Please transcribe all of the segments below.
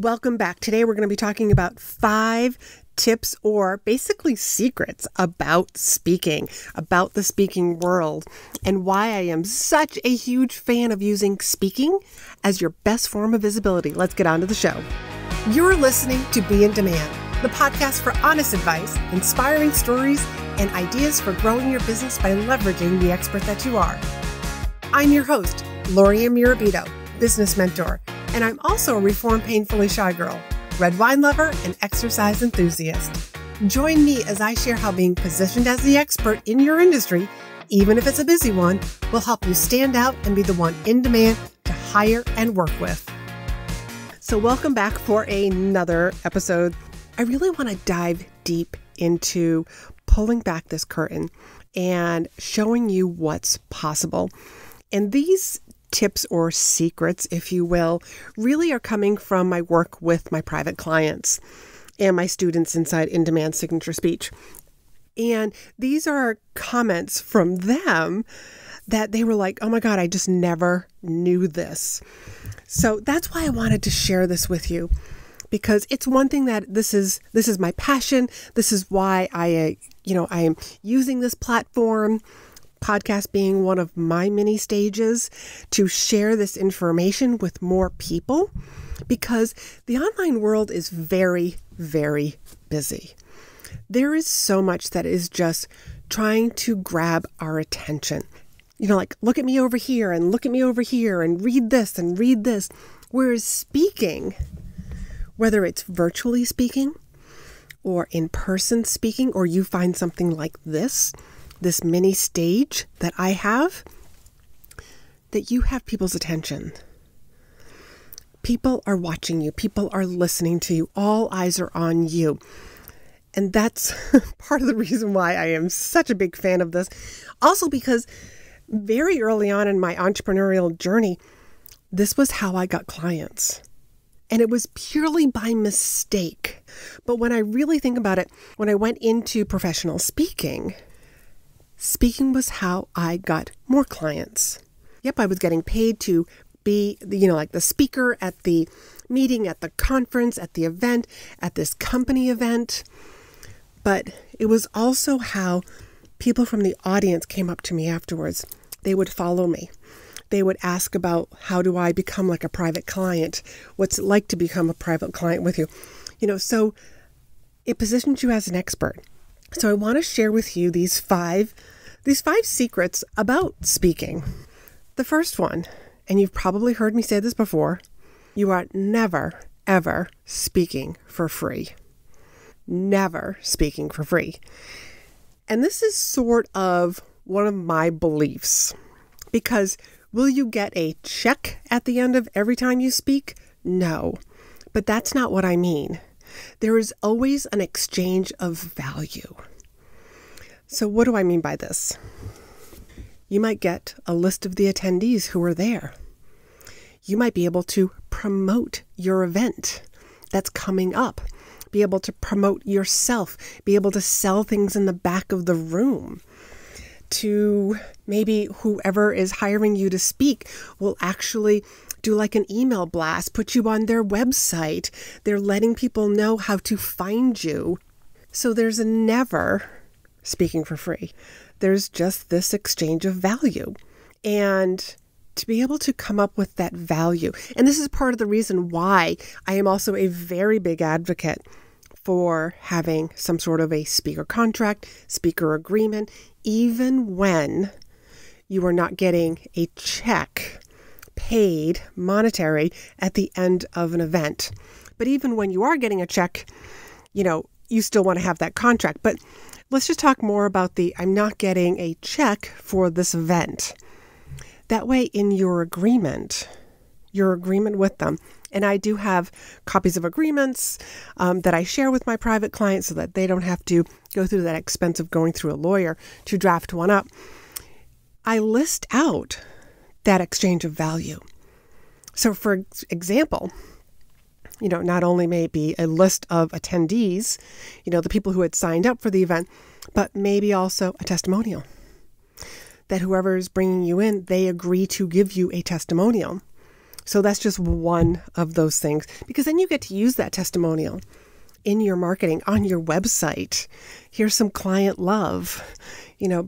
Welcome back. Today we're going to be talking about 5 tips or basically secrets about speaking, about the speaking world, and why I am such a huge fan of using speaking as your best form of visibility. Let's get on to the show. You're listening to Be in Demand, the podcast for honest advice, inspiring stories, and ideas for growing your business by leveraging the expert that you are. I'm your host, Laurie-Ann, business mentor, and I'm also a reformed painfully shy girl, red wine lover, and exercise enthusiast. Join me as I share how being positioned as the expert in your industry, even if it's a busy one, will help you stand out and be the one in demand to hire and work with. So welcome back for another episode. I really want to dive deep into pulling back this curtain and showing you what's possible. And these tips or secrets, if you will, really are coming from my work with my private clients and my students inside In Demand Signature Speech. And these are comments from them that they were like, oh my God, I just never knew this. So that's why I wanted to share this with you, because it's one thing that this is my passion. This is why I am using this platform, podcast being one of my mini stages, to share this information with more people, because the online world is very, very busy. There is so much that is just trying to grab our attention. Like, look at me over here and look at me over here and read this and read this. Whereas speaking, whether it's virtually speaking or in person speaking, or you find something like this mini stage that I have, that you have people's attention. People are watching you. People are listening to you. All eyes are on you. And that's part of the reason why I am such a big fan of this. Also because very early on in my entrepreneurial journey, this was how I got clients. And it was purely by mistake. But when I really think about it, when I went into professional speaking was how I got more clients. Yep, I was getting paid to be, like the speaker at the meeting, at the conference, at the event, at this company event. But it was also how people from the audience came up to me afterwards. They would follow me. They would ask about, how do I become like a private client? What's it like to become a private client with you? So it positions you as an expert. So I want to share with you these five secrets about speaking. The first one, and you've probably heard me say this before, you are never, ever speaking for free. Never speaking for free. And this is sort of one of my beliefs, because will you get a check at the end of every time you speak? No, but that's not what I mean. There is always an exchange of value. So what do I mean by this? You might get a list of the attendees who are there. You might be able to promote your event that's coming up, be able to promote yourself, be able to sell things in the back of the room. To maybe whoever is hiring you to speak will actually do like an email blast, put you on their website. They're letting people know how to find you. So there's a never speaking for free. There's just this exchange of value. And to be able to come up with that value. And this is part of the reason why I am also a very big advocate for having some sort of a speaker contract, speaker agreement, even when you are not getting a check paid monetary at the end of an event. But even when you are getting a check, you still want to have that contract. But let's just talk more about I'm not getting a check for this event. That way in your agreement with them, and I do have copies of agreements that I share with my private clients so that they don't have to go through that expense of going through a lawyer to draft one up. I list out that exchange of value. So for example, not only may it be a list of attendees, the people who had signed up for the event, but maybe also a testimonial. That whoever is bringing you in, they agree to give you a testimonial. So that's just one of those things, because then you get to use that testimonial in your marketing, on your website. Here's some client love,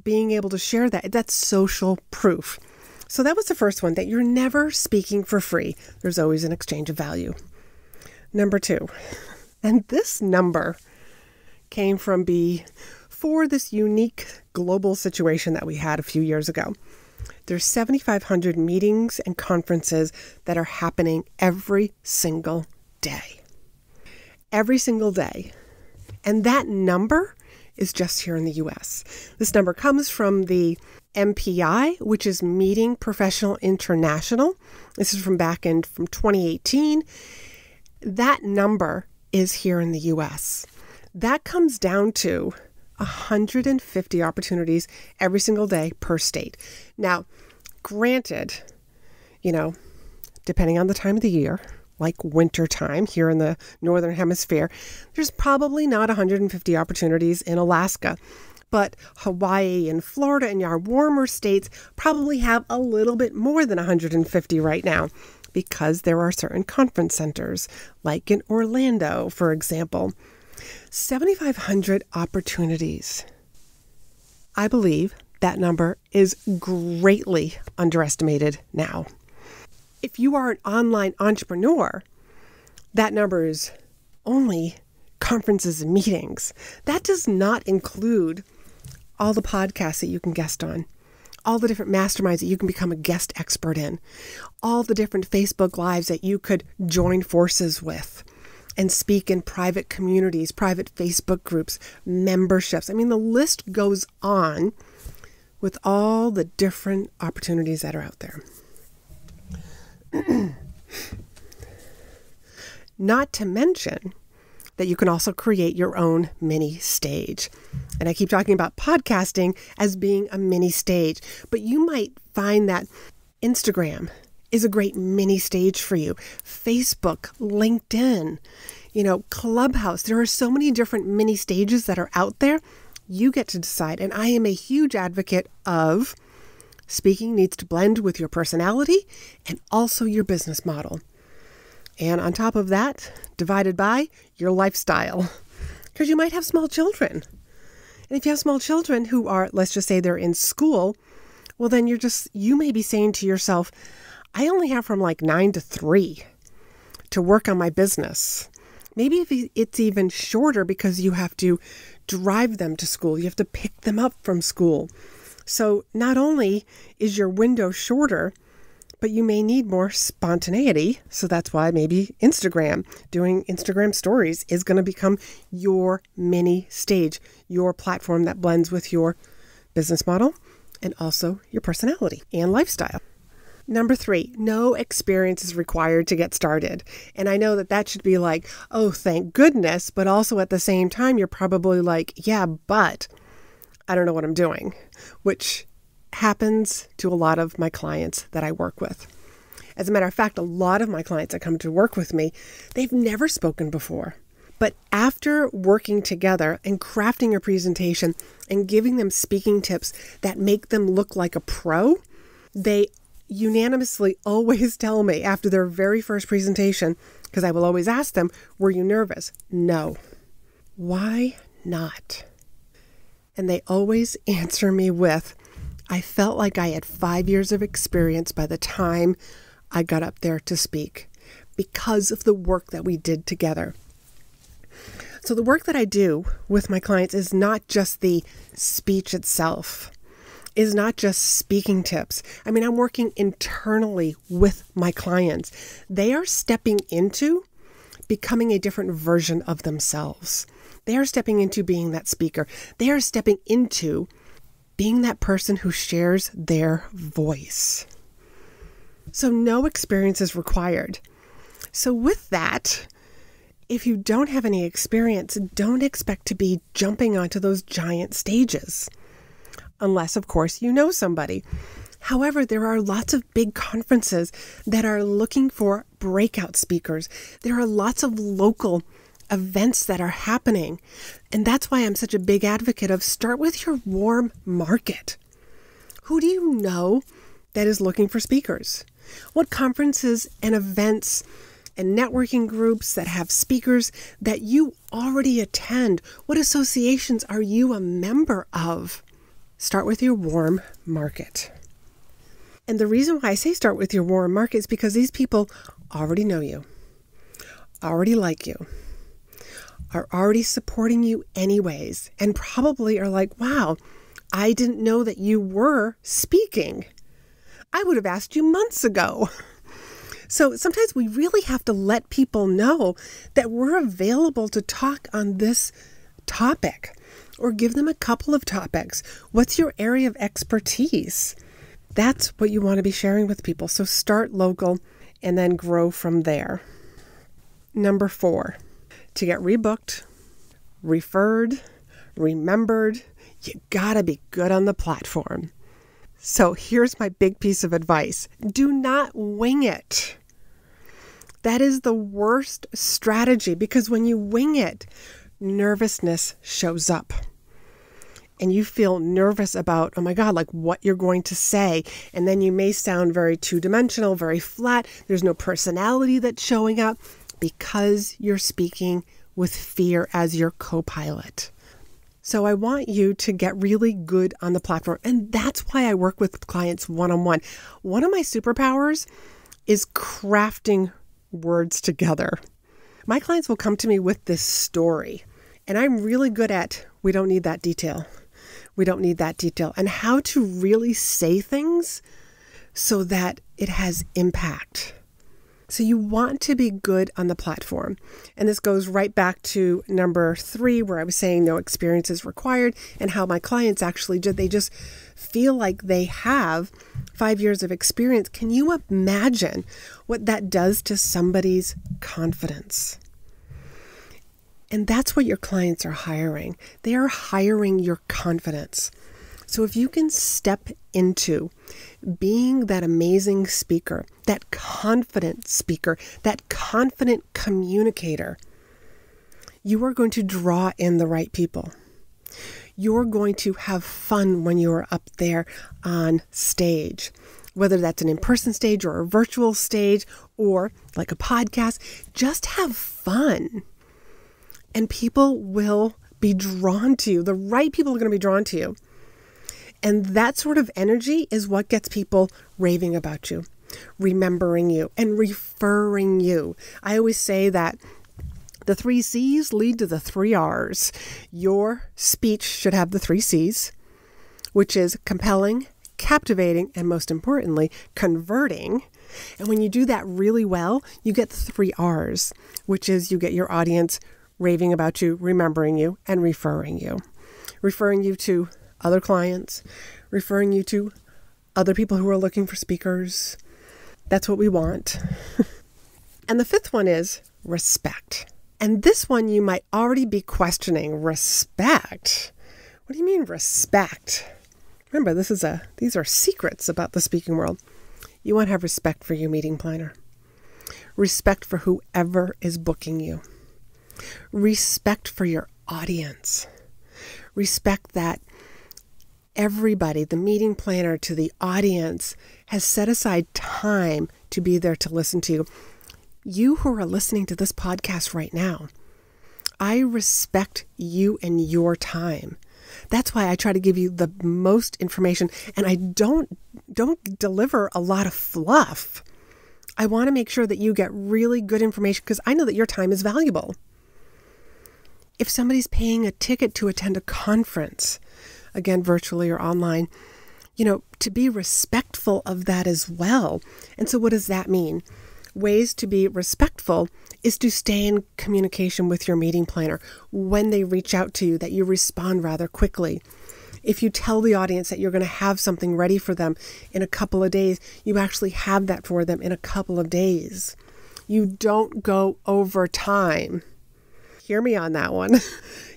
being able to share that. That's social proof. So that was the first one, that you're never speaking for free. There's always an exchange of value. Number 2, and this number came from before this unique global situation that we had a few years ago. There's 7,500 meetings and conferences that are happening every single day. Every single day. And that number is just here in the U.S. This number comes from the MPI, which is Meeting Professional International. This is from 2018. That number is here in the U.S. That comes down to 150 opportunities every single day per state. Now, granted, depending on the time of the year, like winter time here in the Northern Hemisphere, there's probably not 150 opportunities in Alaska. But Hawaii and Florida and our warmer states probably have a little bit more than 150 right now, because there are certain conference centers, like in Orlando, for example. 7,500 opportunities. I believe that number is greatly underestimated now. If you are an online entrepreneur, that number is only conferences and meetings. That does not include all the podcasts that you can guest on, all the different masterminds that you can become a guest expert in, all the different Facebook Lives that you could join forces with and speak in private communities, private Facebook groups, memberships. I mean, the list goes on with all the different opportunities that are out there. Not to mention that you can also create your own mini stage. And I keep talking about podcasting as being a mini stage, but you might find that Instagram is a great mini stage for you. Facebook, LinkedIn, Clubhouse. There are so many different mini stages that are out there. You get to decide. And I am a huge advocate of speaking needs to blend with your personality and also your business model. And on top of that, divided by your lifestyle. Because you might have small children. And if you have small children who are, let's just say they're in school, well, then you may be saying to yourself, I only have from like 9 to 3 to work on my business. Maybe if it's even shorter because you have to drive them to school. You have to pick them up from school. So not only is your window shorter, but you may need more spontaneity. So that's why maybe doing Instagram stories is going to become your mini stage, your platform that blends with your business model and also your personality and lifestyle. Number 3, no experience is required to get started. And I know that should be like, oh, thank goodness. But also at the same time, you're probably like, yeah, but I don't know what I'm doing, which happens to a lot of my clients that I work with. As a matter of fact, a lot of my clients that come to work with me, they've never spoken before. But after working together and crafting a presentation and giving them speaking tips that make them look like a pro, they unanimously always tell me after their very first presentation, because I will always ask them, were you nervous? No. Why not? And they always answer me with, I felt like I had 5 years of experience by the time I got up there to speak because of the work that we did together. So the work that I do with my clients is not just the speech itself, is not just speaking tips. I mean, I'm working internally with my clients. They are stepping into becoming a different version of themselves. They are stepping into being that speaker. They are stepping into being that person who shares their voice. So no experience is required. So with that, if you don't have any experience, don't expect to be jumping onto those giant stages. Unless, of course, you know somebody. However, there are lots of big conferences that are looking for breakout speakers. There are lots of local events that are happening. And that's why I'm such a big advocate of start with your warm market. Who do you know that is looking for speakers? What conferences and events and networking groups that have speakers that you already attend? What associations are you a member of? Start with your warm market. And the reason why I say start with your warm market is because these people already know you, already like you, are already supporting you anyways, and probably are like, wow, I didn't know that you were speaking. I would have asked you months ago. So sometimes we really have to let people know that we're available to talk on this topic, or give them a couple of topics. What's your area of expertise? That's what you want to be sharing with people. So start local and then grow from there. Number 4, to get rebooked, referred, remembered, you gotta be good on the platform. So here's my big piece of advice. Do not wing it. That is the worst strategy, because when you wing it, nervousness shows up. And you feel nervous about, oh my God, like what you're going to say. And then you may sound very two-dimensional, very flat. There's no personality that's showing up because you're speaking with fear as your co-pilot. So I want you to get really good on the platform. And that's why I work with clients one-on-one. One of my superpowers is crafting words together. My clients will come to me with this story, and I'm really good at, we don't need that detail. We don't need that detail. And how to really say things so that it has impact. So you want to be good on the platform. And this goes right back to number 3, where I was saying no experience is required, and how my clients actually they just feel like they have 5 years of experience. Can you imagine what that does to somebody's confidence? And that's what your clients are hiring. They are hiring your confidence. So if you can step into being that amazing speaker, that confident speaker, that confident communicator, you are going to draw in the right people. You're going to have fun when you're up there on stage, whether that's an in-person stage or a virtual stage or like a podcast. Just have fun. And people will be drawn to you. The right people are going to be drawn to you. And that sort of energy is what gets people raving about you, remembering you, and referring you. I always say that the 3 C's lead to the 3 R's. Your speech should have the 3 C's, which is compelling, captivating, and most importantly, converting. And when you do that really well, you get the 3 R's, which is you get your audience raving about you, remembering you, and referring you. Referring you to other clients, referring you to other people who are looking for speakers. That's what we want. And the 5th one is respect. And this one you might already be questioning. Respect? What do you mean respect? Remember, these are secrets about the speaking world. You want to have respect for your meeting planner. Respect for whoever is booking you. Respect for your audience. Respect that everybody, the meeting planner to the audience, has set aside time to be there to listen to you. You who are listening to this podcast right now, I respect you and your time. That's why I try to give you the most information, and I don't deliver a lot of fluff. I want to make sure that you get really good information because I know that your time is valuable. If somebody's paying a ticket to attend a conference, again, virtually or online, to be respectful of that as well. And so what does that mean? Ways to be respectful is to stay in communication with your meeting planner. When they reach out to you, that you respond rather quickly. If you tell the audience that you're going to have something ready for them in a couple of days, you actually have that for them in a couple of days. You don't go over time. Hear me on that one.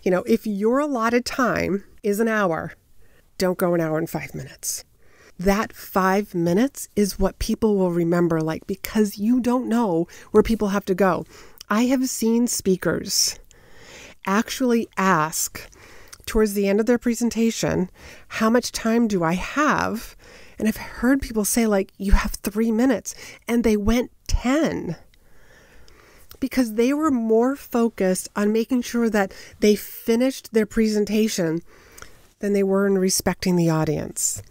If your allotted time is an hour, don't go an hour and 5 minutes. That 5 minutes is what people will remember, because you don't know where people have to go. I have seen speakers actually ask towards the end of their presentation, how much time do I have? And I've heard people say, like, you have 3 minutes, and they went 10. Because they were more focused on making sure that they finished their presentation than they were in respecting the audience.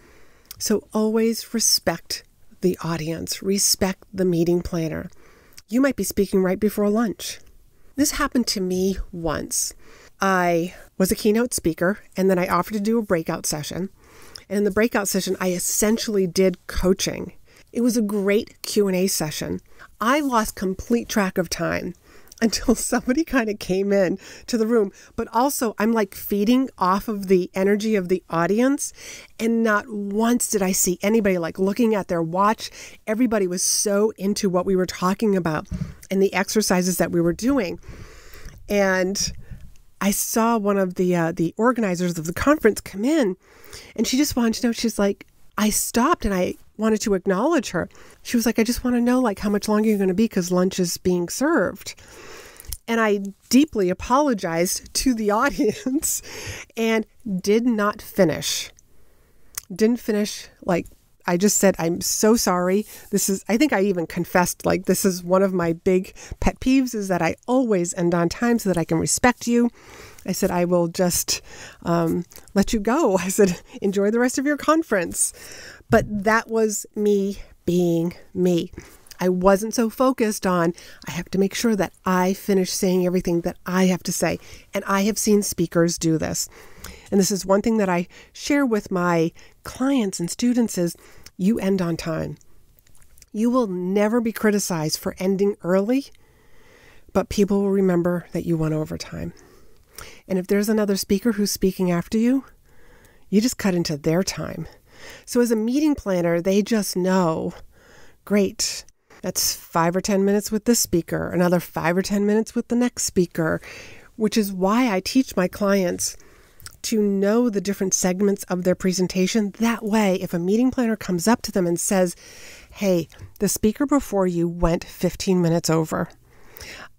So always respect the audience, respect the meeting planner. You might be speaking right before lunch. This happened to me once. I was a keynote speaker, and then I offered to do a breakout session. And in the breakout session, I essentially did coaching. It was a great Q&A session. I lost complete track of time until somebody kind of came in to the room. But also, I'm like feeding off of the energy of the audience. And not once did I see anybody like looking at their watch. Everybody was so into what we were talking about and the exercises that we were doing. And I saw one of the organizers of the conference come in, and she just wanted to know, she's like, I stopped and I wanted to acknowledge her. She was like, I just want to know like how much longer you're going to be because lunch is being served. And I deeply apologized to the audience and did not finish. Didn't finish. Like, I just said, I'm so sorry. I think I even confessed, like, this is one of my big pet peeves, is that I always end on time so that I can respect you. I said, I will just let you go. I said, enjoy the rest of your conference. But that was me being me. I wasn't so focused on, I have to make sure that I finish saying everything that I have to say. And I have seen speakers do this. And this is one thing that I share with my clients and students is you end on time. You will never be criticized for ending early, but people will remember that you went over time. And if there's another speaker who's speaking after you, you just cut into their time. So as a meeting planner, they just know, great, that's 5 or 10 minutes with this speaker, another 5 or 10 minutes with the next speaker, which is why I teach my clients to know the different segments of their presentation. That way, if a meeting planner comes up to them and says, hey, the speaker before you went 15 minutes over.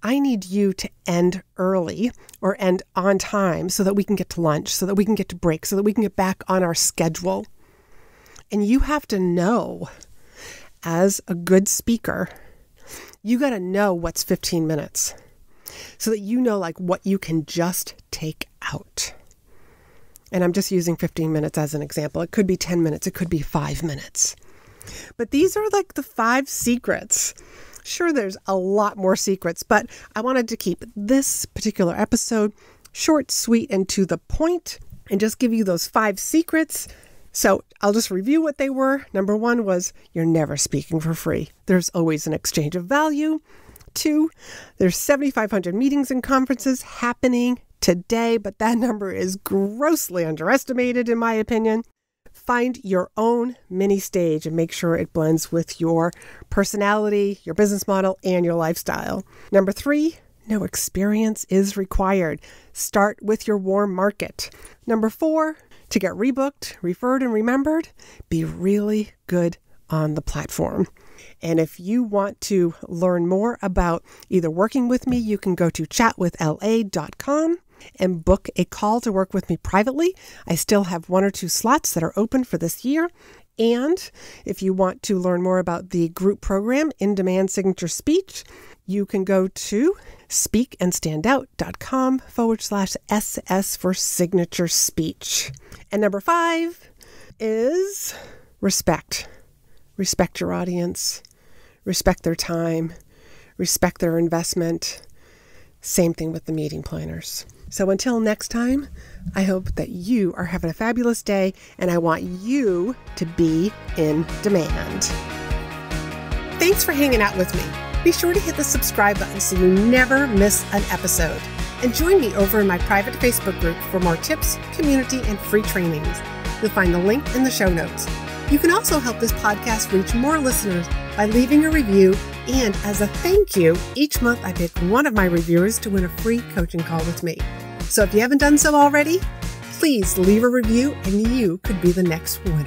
I need you to end early or end on time so that we can get to lunch, so that we can get to break, so that we can get back on our schedule. And you have to know, as a good speaker, you got to know what's 15 minutes so that you know like what you can just take out. And I'm just using 15 minutes as an example. It could be 10 minutes. It could be 5 minutes. But these are like the 5 secrets. Sure, there's a lot more secrets, but I wanted to keep this particular episode short, sweet, and to the point, and just give you those 5 secrets. So I'll just review what they were. Number 1 was you're never speaking for free. There's always an exchange of value. 2, there's 7,500 meetings and conferences happening today, but that number is grossly underestimated in my opinion. Find your own mini stage and make sure it blends with your personality, your business model, and your lifestyle. Number 3, no experience is required. Start with your warm market. Number 4, to get rebooked, referred, and remembered, be really good on the platform. And if you want to learn more about either working with me, you can go to chatwithla.com and book a call to work with me privately. I still have 1 or 2 slots that are open for this year. And if you want to learn more about the group program, In Demand Signature Speech, you can go to speakandstandout.com/SS for signature speech. And number 5 is respect. Respect your audience, respect their time, respect their investment. Same thing with the meeting planners. So until next time, I hope that you are having a fabulous day, and I want you to be in demand. Thanks for hanging out with me. Be sure to hit the subscribe button so you never miss an episode. And join me over in my private Facebook group for more tips, community, and free trainings. You'll find the link in the show notes. You can also help this podcast reach more listeners by leaving a review. And as a thank you, each month I pick one of my reviewers to win a free coaching call with me. So if you haven't done so already, please leave a review and you could be the next winner.